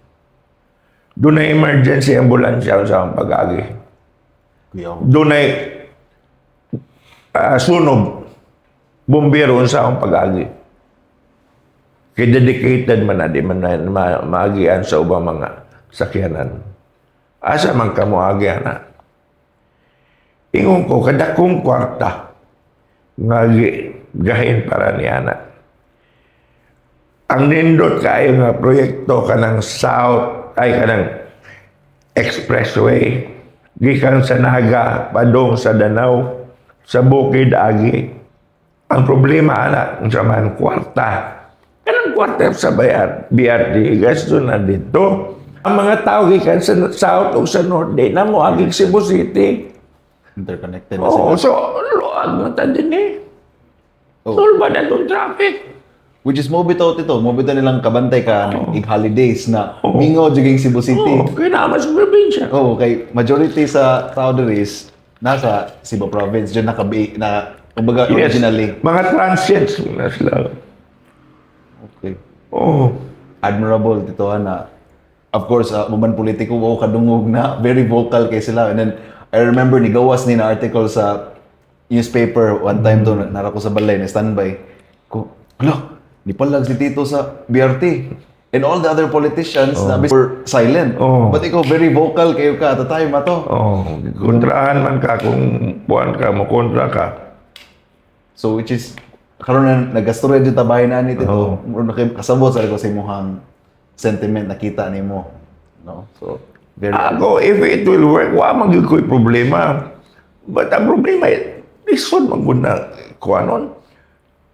Speaker 2: Doon na emergency ambulansya sa akong pag-agi. Doon na sunog bumbero sa akong pag-agi. Kaya dedicated man na di man na maagian sa ubang mga sakyanan. Asa man ka mo agian na. Ingon ko, kada kong kwarta nga gahin para ni anak. Ang nindot kayo nga proyekto kanang South, ay kanang Expressway, gikan sa Naga, padong sa Danau, sa Bukid, Agi. Ang problema, anak, sa man kwarta. Kanang kwarta sa BRT, gasto na dito. Ang mga tao gikan sa South o sa North, di na mo aging Cebu City.
Speaker 1: Interconnected na
Speaker 2: Oo,
Speaker 1: sila.
Speaker 2: so, luag na ta din eh.
Speaker 1: Oh.
Speaker 2: Solba na itong traffic.
Speaker 1: Which is mo bitaw nilang kabantay ka ig holidays na mingo juging Cebu City.
Speaker 2: Oo, kaya naman sa probinsya.
Speaker 1: Oh, kay majority sa tao diri is nasa Cebu province diyan kumbaga originally.
Speaker 2: Mga transients na sila.
Speaker 1: Okay.
Speaker 2: Oo.
Speaker 1: Admirable dito na of course maman politiko o kadungog na very vocal kay sila, and then I remember ni gawas ni na article sa newspaper one time to nara ko sa balay na standby ko, hala, ni palag si Tito sa BRT. And all the other politicians na were silent.
Speaker 2: Oh.
Speaker 1: But ikaw, very vocal kayo ka at the time ato.
Speaker 2: Oo. Kontrahan man ka kung buwan ka, makontra ka.
Speaker 1: So which is, karon na nagastorya dito tabahin na ni Tito. Kasabot sa ko sa imuhang sentiment nakita nimo. No? So, very...
Speaker 2: Ako, if it will work, wala magiging ko'y problema. But ang problema, lisod magmuna ko anon.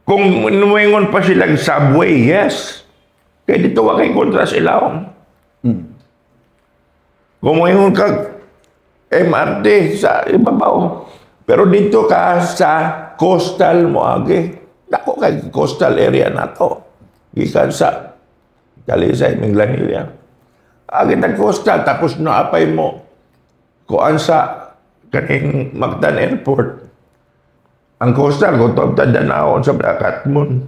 Speaker 2: Kung numingon pa silang subway, yes. Kaya dito wa kay kontra sila. Kung numingon ka MRT sa ibabaw. Pero dito ka sa coastal mo agi. Dako kay coastal area na to. Gikan sa Talisay, Minglanilla. Agi na coastal, tapos naapay mo. Kuan sa kaning Mactan Airport. Ang coastal, kung tadanaon sa Katmon.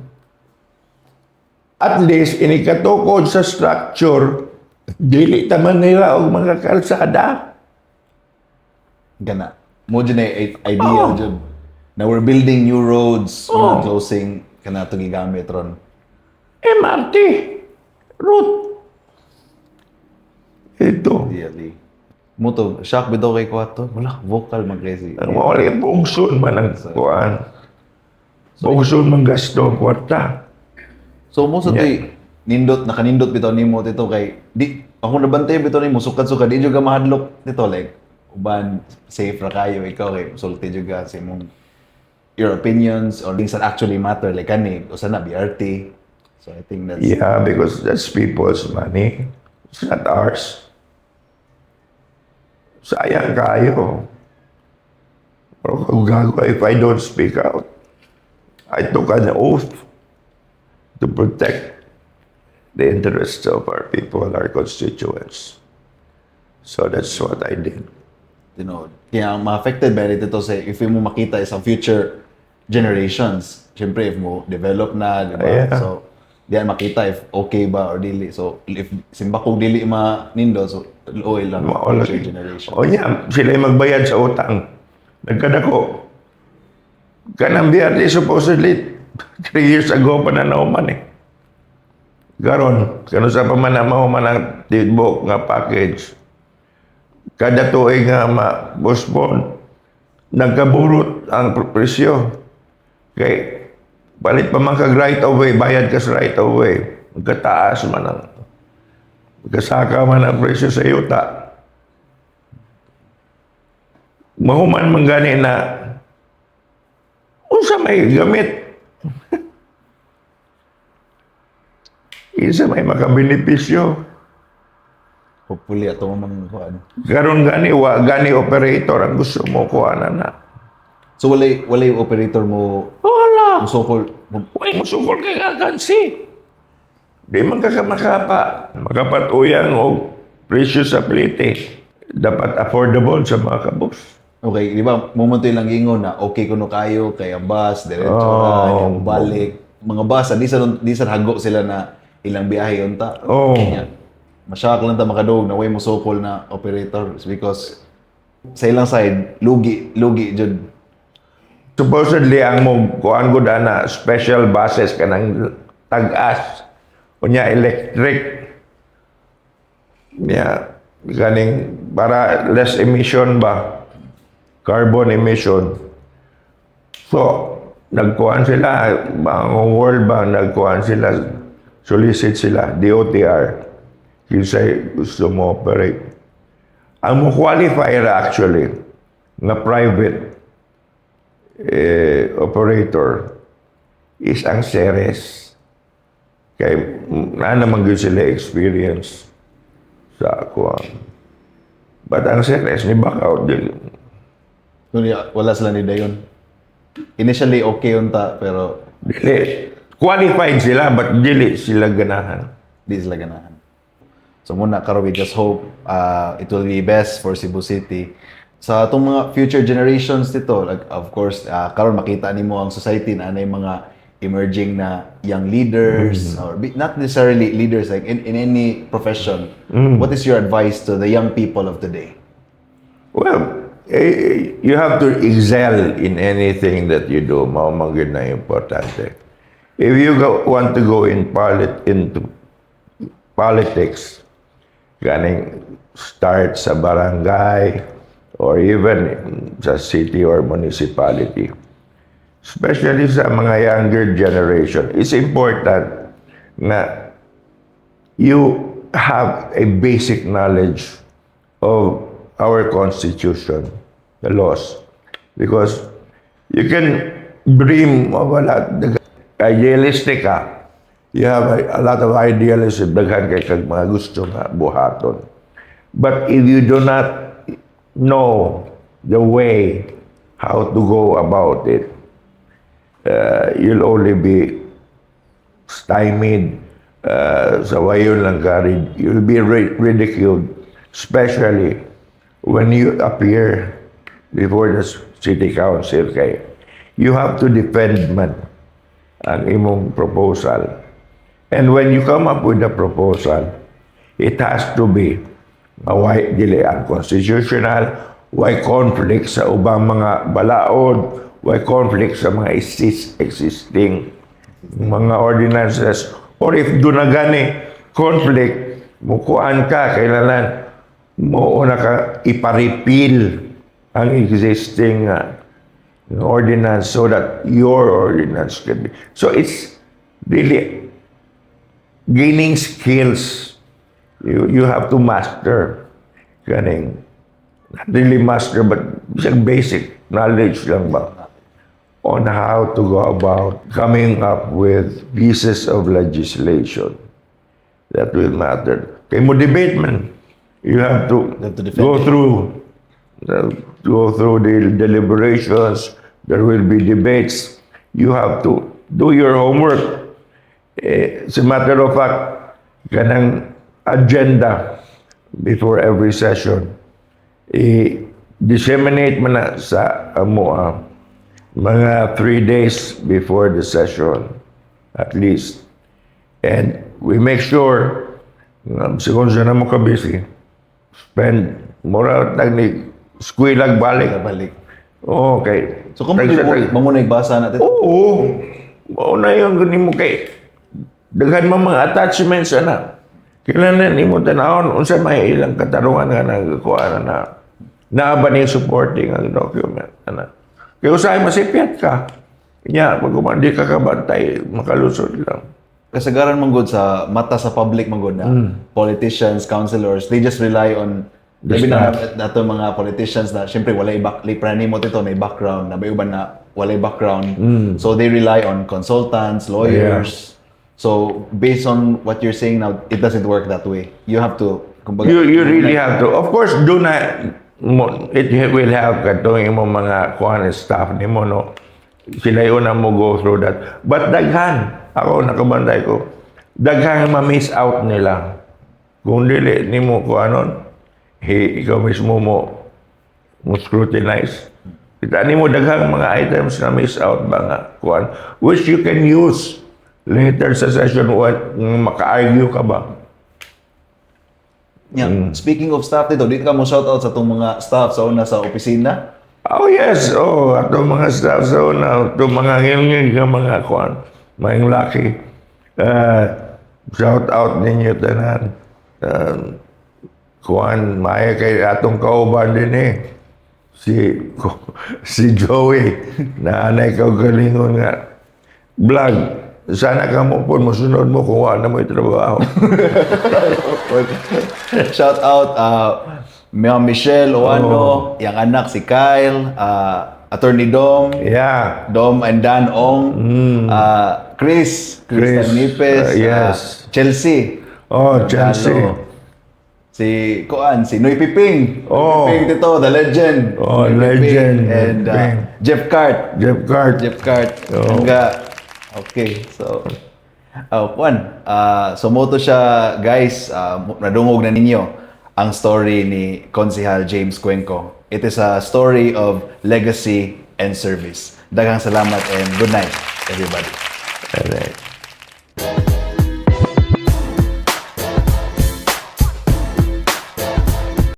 Speaker 2: At least, inikatukod sa structure, dili taman nila og mga kalsada.
Speaker 1: Gana. Mo dyan ay idea
Speaker 2: Oo.
Speaker 1: dyan. Na we're building new roads,
Speaker 2: Oh.
Speaker 1: closing kana to gigamit ron.
Speaker 2: MRT, route. Ito.
Speaker 1: Really. Mo to, shock bitaw kay Kwato. Wala, vocal man crazy.
Speaker 2: Ang mawala yung bungsun man ang kuhaan. Bungsun man gasto, kwarta.
Speaker 1: So mo sa
Speaker 2: Yeah.
Speaker 1: nindot nakanindot bitaw nimo dito kay di ako nabantay bitaw nimo sukad-sukad di jud ka mahadlok dito like uban safe ra kayo ikaw kay sulti jud ka sa imong your opinions or things that actually matter like kani usa na BRT. So I think that's
Speaker 2: Yeah, because that's people's money. It's not ours. Sayang kayo. Pero kung gago, if I don't speak out, I took an oath to protect the interests of our people, our constituents. So that's what I did.
Speaker 1: you know, kaya ma-affected ba dito sa if mo makita is ang future generations. Siyempre, if mo develop na, di ba?
Speaker 2: Yeah.
Speaker 1: So, diyan makita if okay ba or dili. So, if simba kung dili manindo, so, oil lang
Speaker 2: Mawala.
Speaker 1: future generation.
Speaker 2: O niya, sila yung magbayad sa utang. Nagkadako. Kanang BRT supposedly 3 years ago pa na nauman eh. Garon, kano sa pamanamaw man ang tibok nga package. Kada tuig nga ma-postpone, nagkaburot ang presyo. Kay, palit pa man kag right away, bayad ka sa right away. Magkataas man ang, magkasaka man ang presyo sa yuta. Mahuman man gani na, unsa may gamit. Isa may makabenepisyo.
Speaker 1: Hopefully, ato mo mga kuan.
Speaker 2: Karon gani wa gani operator ang gusto mo kuha na.
Speaker 1: So, walay operator mo,
Speaker 2: Wala.
Speaker 1: musokol,
Speaker 2: Uy, musukol kay kakansi. Di man ka makapa. Makapatuyang o presyo sa plite. Dapat affordable sa mga kabos.
Speaker 1: okay, di ba, momento lang ingon na okay kuno kayo, kaya bus, diretso
Speaker 2: Oh.
Speaker 1: na, balik. Mga bus, di sa hago sila na ilang biyahe unta.
Speaker 2: Oh.
Speaker 1: Yeah. Masyak lang ta makadog na way mo sokol na operator because sa ilang side, lugi jud.
Speaker 2: Supposedly, ang mo kuhaan ko na special buses ka ng tag-as. Kunya electric. Yeah. Kaning para less emission ba? Carbon emission. So, nagkuhaan sila, ang World Bank, nagkuhaan sila, solicit sila, DOTR. Kisay gusto mo operate. Ang mo qualifier actually, na private operator is ang Ceres. Kaya na naman yun sila experience sa kuhaan. But ang Ceres, ni back out din.
Speaker 1: Kunya wala sila ni dayon. Initially okay unta pero
Speaker 2: Dili. Qualified sila, but dili sila ganahan.
Speaker 1: di sila ganahan. So muna karon we just hope it will be best for Cebu City. Sa atong mga future generations dito, like of course karon makita nimo ang society na anay mga emerging na young leaders or not necessarily leaders like in any profession. What is your advice to the young people of today?
Speaker 2: Well, you have to excel in anything that you do. Maumagin na importante. If you want to go into politics, ganing start sa barangay or even sa city or municipality, especially sa mga younger generation, it's important na you have a basic knowledge of our constitution, the laws, because you can dream of a lot. Idealistic ka. You have a lot of idealism, daghan kay kag mga gusto nga buhaton. But if you do not know the way how to go about it, you'll only be stymied. Sa wayon lang ka, you'll be ridiculed, especially when you appear before the city council kay you have to defend man ang imong proposal. And when you come up with a proposal, it has to be why dili unconstitutional, why conflict sa ubang mga balaod, why conflict sa mga existing mga ordinances. Or if doon na gani conflict, mukuan ka, kailangan mo na ka ipa-repeal ang existing ordinance so that your ordinance can be. So it's really gaining skills. You have to master. Ganing. Not really master, but isang basic knowledge lang ba on how to go about coming up with pieces of legislation that will matter. Kaya mo debate man, you have to go through the deliberations. There will be debates. You have to do your homework. As a matter of fact, kanang agenda before every session, disseminate mo na sa mga 3 days before the session, at least. And we make sure, kung saan mo ka-busy, spend moral technique, squilag balik.
Speaker 1: Balik.
Speaker 2: Okay.
Speaker 1: So kung mo nagbasa natin.
Speaker 2: Oo. Mauna yun, ganun mo kay. Daghan mo mga attachments, kailangan ni mo tanahon, unsa may ilang katarungan nga nagkuha na ba ni supporting ang document, Kaya usahay masipyat ka. Kanya, pag umandi ka kabantay, makalusod lang.
Speaker 1: Kasagaran man good sa mata sa public man good na politicians, councilors, they just rely on labi na dato mga politicians na syempre walay prani mo tito na background na may uban na walay background. So they rely on consultants, lawyers. So based on what you're saying now, it doesn't work that way. You have to kumbaga,
Speaker 2: you really have to. Of course, do na it will have katong imong mga kuan staff nimo no. Sila yun na mo go through that. But daghan, ako nakabantay ko, daghan ma-miss out nila. Kung dili nimo ko ikaw mismo mo scrutinize. Kita nimo daghang mga items na miss out ba nga kuan, which you can use later sa session maka-argue ka ba.
Speaker 1: Yeah. Speaking of staff dito, dito ka mo shout out sa itong mga staff sa una sa opisina.
Speaker 2: Oh yes, ato mga staff sa una, ito mga ngilngil ka mga kuan, mga laki. Shout out ninyo tanan. Kuan, maya kay atong kauban din si Joey, na anay kaugalingon nga. Vlog, sana ka mo po, masunod mo kung wala mo trabaho.
Speaker 1: Shout out Ma'am Michelle Oano, yung anak si Kyle, Attorney Dom, Dom and Dan Ong, Chris Nipes,
Speaker 2: yes.
Speaker 1: Chelsea.
Speaker 2: Chelsea.
Speaker 1: Si Noy Piping. Piping Tito, the legend. Noy
Speaker 2: Legend.
Speaker 1: Piping. And Jeff Cart. Okay, so so moto siya guys, nadungog na ninyo ang story ni Konsehal James Cuenco. It is a story of legacy and service. Daghang salamat and good night everybody.
Speaker 2: Alright.